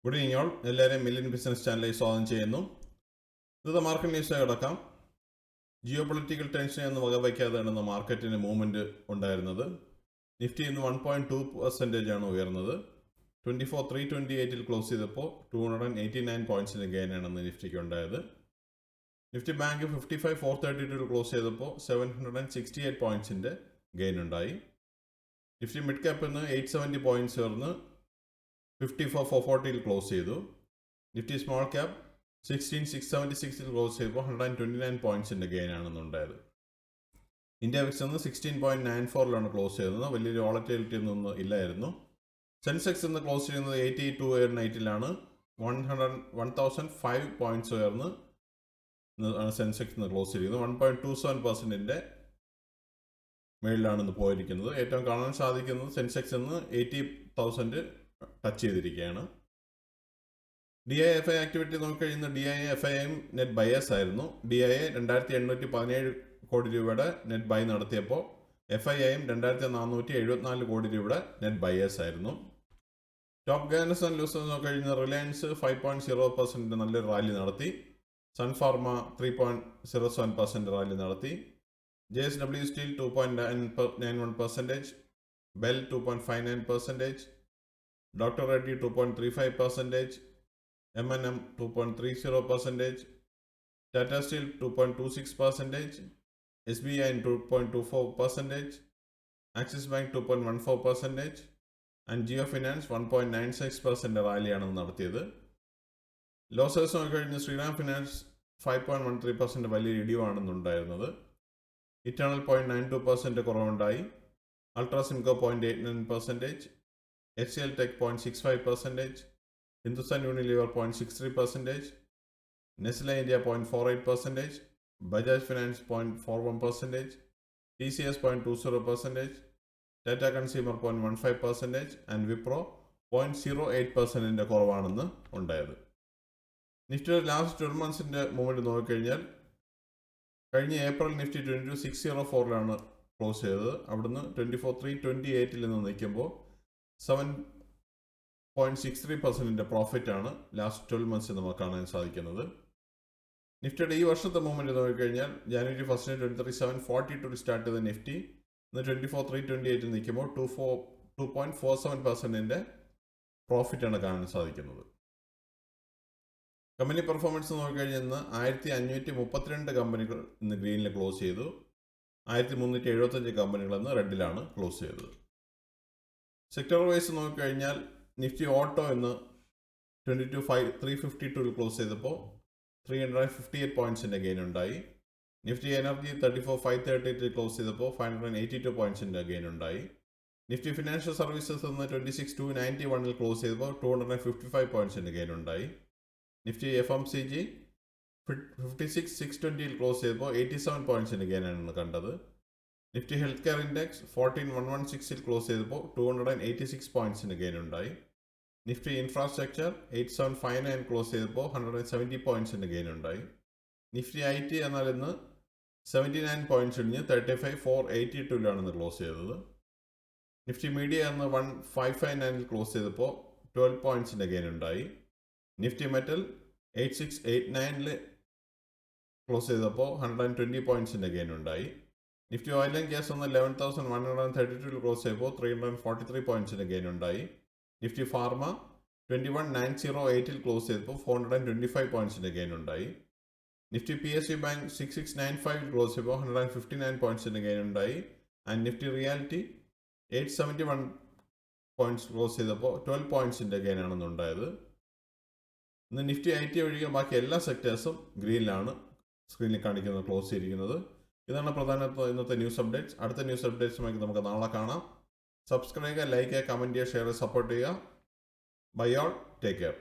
Good evening all. എല്ലാവരെയും million business ചാനലിലേക്ക് സ്വാഗതം ചെയ്യുന്നു. ഇത് മാർക്കറ്റ് ന്യൂസിലേക്ക് കിടക്കാം. ജിയോ പൊളിറ്റിക്കൽ ടെൻഷൻ എന്ന് വകവയ്ക്കാതെയാണ് ഇന്ന് മാർക്കറ്റിന് മൂവ്മെൻറ്റ് ഉണ്ടായിരുന്നത്. നിഫ്റ്റി ഇന്ന് 1.2% ആണ് ഉയർന്നത്. 24,328 ക്ലോസ് ചെയ്തപ്പോൾ 289 പോയിൻറ്റ്സിന് ഗെയിനാണ് ഇന്ന് നിഫ്റ്റിക്ക് ഉണ്ടായത്. നിഫ്റ്റി ബാങ്ക് 55,432 ക്ലോസ് ചെയ്തപ്പോൾ 768 പോയിൻറ്റ്സിൻ്റെ ഗെയിൻ ഉണ്ടായി. നിഫ്റ്റി മിഡ് ക്യാപ്പിൽ നിന്ന് 870 പോയിൻറ്റ്സ് ഉയർന്ന് 54,440 ക്ലോസ് ചെയ്തു. നിഫ്റ്റി സ്മോൾ ക്യാപ്പ് 16,676 ക്ലോസ് ചെയ്തപ്പോൾ 129 പോയിൻറ്റ്സിൻ്റെ ഗെയിനാണെന്നുണ്ടായത്. ഇന്ത്യ വിക്സ് 16.94 ക്ലോസ് ചെയ്തത്. വലിയൊരു വോളറ്റിലിറ്റി ഒന്നും ഇല്ലായിരുന്നു. സെൻസെക്സ് ഇന്ന് ക്ലോസ് ചെയ്യുന്നത് 82.8 1,005 പോയിൻറ്റ്സ് ഉയർന്ന് സെൻസെക്സ് ഇന്ന് ക്ലോസ് ചെയ്യുന്നത്. 1.27% മേളിലാണ് ഇന്ന് പോയിരിക്കുന്നത്. ഏറ്റവും കാണാൻ സാധിക്കുന്നത് സെൻസെക്സ് ഇന്ന് 80,000 ടച്ച് ചെയ്തിരിക്കുകയാണ്. DIA-FI ആക്ടിവിറ്റി നോക്കിക്കഴിഞ്ഞാൽ DIA-FIയും നെറ്റ് ബയേഴ്സ് ആയിരുന്നു. DIA 2,817 കോടി രൂപയുടെ നെറ്റ് ബൈ നടത്തിയപ്പോൾ FIയും 2,474 കോടി രൂപയുടെ നെറ്റ് ബയേഴ്സ് ആയിരുന്നു. ടോപ്പ് ഗെയിനേഴ്സ് ആൻഡ് ലൂസേഴ്സ് നോക്കിക്കഴിഞ്ഞാൽ റിലയൻസ് 5.0% നല്ലൊരു റാലി നടത്തി. സൺഫാർമ 3.07% റാലി നടത്തി. JSW steel 2.91%, bell 2.59%, Dr. Reddy 2.35%, M&M 2.30%, Tata Steel 2.26%, SBI 2.24%, Axis Bank 2.14%, and Jio Finance 1.96% റാലിയാണ് നടത്തിയത്. ലോസേഴ്സ് നോക്കിക്കഴിഞ്ഞാൽ ശ്രീറാം ഫിനാൻസ് 5.13% വലിയ ഇടിവാണെന്നുണ്ടായിരുന്നത്. Eternal 0.92% കുറവുണ്ടായി. അൾട്രാസിംകോ 0.89%, HCL Tech 0.65%, Hindustan Unilever 0.63%, Nestle India 0.48%, Bajaj Finance 0.41%, TCS 0.20%, Tata Consumer 0.15%, and Wipro 0.08% കുറവാണെന്ന് ഉണ്ടായത്. നിഫ്റ്റിയുടെ last 12 മന്ത്സിൻ്റെ movement നോക്കിക്കഴിഞ്ഞാൽ കഴിഞ്ഞ April Nifty 22,604 close ചെയ്തത്. അവിടുന്ന് 24,328 നിന്ന് നിൽക്കുമ്പോൾ 7.63% പ്രോഫിറ്റാണ് ലാസ്റ്റ് 12 മന്ത്സ് നമുക്ക് കാണാൻ സാധിക്കുന്നത്. നിഫ്റ്റിയുടെ ഈ വർഷത്തെ മൂവ്മെൻറ്റ് നോക്കിക്കഴിഞ്ഞാൽ ജനുവരി 1 23,742 സ്റ്റാർട്ട് ചെയ്ത നിഫ്റ്റി ഇന്ന് 24,328 നിൽക്കുമ്പോൾ 2.47% പ്രോഫിറ്റാണ് കാണാൻ സാധിക്കുന്നത്. കമ്പനി പെർഫോമൻസ് നോക്കിക്കഴിഞ്ഞാൽ ഇന്ന് 1,532 കമ്പനികൾ ഇന്ന് ഗ്രീനിൽ ക്ലോസ് ചെയ്തു. 1,375 കമ്പനികൾ ഇന്ന് റെഡിലാണ് ക്ലോസ് ചെയ്തത്. സെക്ടർ വൈസ് നോക്കിക്കഴിഞ്ഞാൽ നിഫ്റ്റി ഓട്ടോ ഇന്ന് 22,352 ക്ലോസ് ചെയ്തപ്പോൾ 358 പോയിൻറ്റ്സിൻ്റെ ഗെയിൻ ഉണ്ടായി. നിഫ്റ്റി എനർജി 34,538 ക്ലോസ് ചെയ്തപ്പോൾ 582 പോയിൻറ്റ്സിൻ്റെ ഗെയിൻ ഉണ്ടായി. നിഫ്റ്റി ഫിനാൻഷ്യൽ സർവീസസ് ഇന്ന് 26,291 ക്ലോസ് ചെയ്തപ്പോൾ 255 പോയിൻറ്റ്സിൻ്റെ ഗെയിൻ ഉണ്ടായി. നിഫ്റ്റി FMCG 56,620 ക്ലോസ് ചെയ്തപ്പോൾ 87 പോയിൻറ്റ്സിൻ്റെ ഗെയിനാണ് കണ്ടത്. Nifty health care index 14,116 close ചെയ്തപ്പോൾ 286 പോയിൻറ്റ്സിൻ്റെ ഗെയിൻ ഉണ്ടായി. നിഫ്റ്റി ഇൻഫ്രാസ്ട്രക്ചർ 8,759 ക്ലോസ് ചെയ്തപ്പോൾ 170 പോയിൻറ്റ്സിൻ്റെ ഗെയിൻ ഉണ്ടായി. നിഫ്റ്റി IT എന്നാൽ ഇന്ന് 79 പോയിൻറ്റ്സ് ഇടിഞ്ഞ് 35,482 ക്ലോസ് ചെയ്തത്. നിഫ്റ്റി മീഡിയ എന്ന് 1,559 ക്ലോസ് ചെയ്തപ്പോൾ 12 പോയിൻറ്റ്സിൻ്റെ ഗെയിൻ ഉണ്ടായി. നിഫ്റ്റി മെറ്റൽ 8689 ക്ലോസ് ചെയ്തപ്പോൾ 120 പോയിൻറ്റ്സിൻ്റെ ഗെയിൻ ഉണ്ടായി. നിഫ്റ്റി ഓയിൽ ആൻഡ് ഗ്യാസ് ഒന്ന് 11,132 ക്ലോസ് ചെയ്തപ്പോൾ 343 പോയിൻറ്റ്സിൻ്റെ ഗെയിൻ ഉണ്ടായി. നിഫ്റ്റി ഫാർമ 21,908 ക്ലോസ് ചെയ്തപ്പോൾ 425 പോയിൻറ്റ്സിൻ്റെ ഗെയിൻ ഉണ്ടായി. നിഫ്റ്റി PSU ബാങ്ക് 6695 ക്ലോസ് ചെയ്തപ്പോൾ 159 പോയിൻറ്റ്സിൻ്റെ ഗെയിൻ ഉണ്ടായി. And Nifty reality 871 points close ചെയ്തപ്പോൾ 12 പോയിൻറ്റ്സിൻ്റെ ഗെയിനാണെന്നുണ്ടായത്. ഇന്ന് നിഫ്റ്റി IT ഒഴികെ ബാക്കി എല്ലാ സെക്ടേഴ്സും ഗ്രീനിലാണ് സ്ക്രീനിൽ കാണിക്കുന്നത്, ക്ലോസ് ചെയ്തിരിക്കുന്നത്. ഇതാണ് പ്രധാനപ്പെട്ട ഇന്നത്തെ ന്യൂസ് അപ്ഡേറ്റ്സ്. അടുത്ത ന്യൂസ് അപ്ഡേറ്റ്സുമായി നമുക്ക് നാളെ കാണാം. സബ്സ്ക്രൈബ് ചെയ്യുക, ലൈക്ക് ചെയ്യുക, കമൻറ്റ് ചെയ്യുക, ഷെയർ ചെയ്യുക, സപ്പോർട്ട് ചെയ്യുക. Bye all, take care.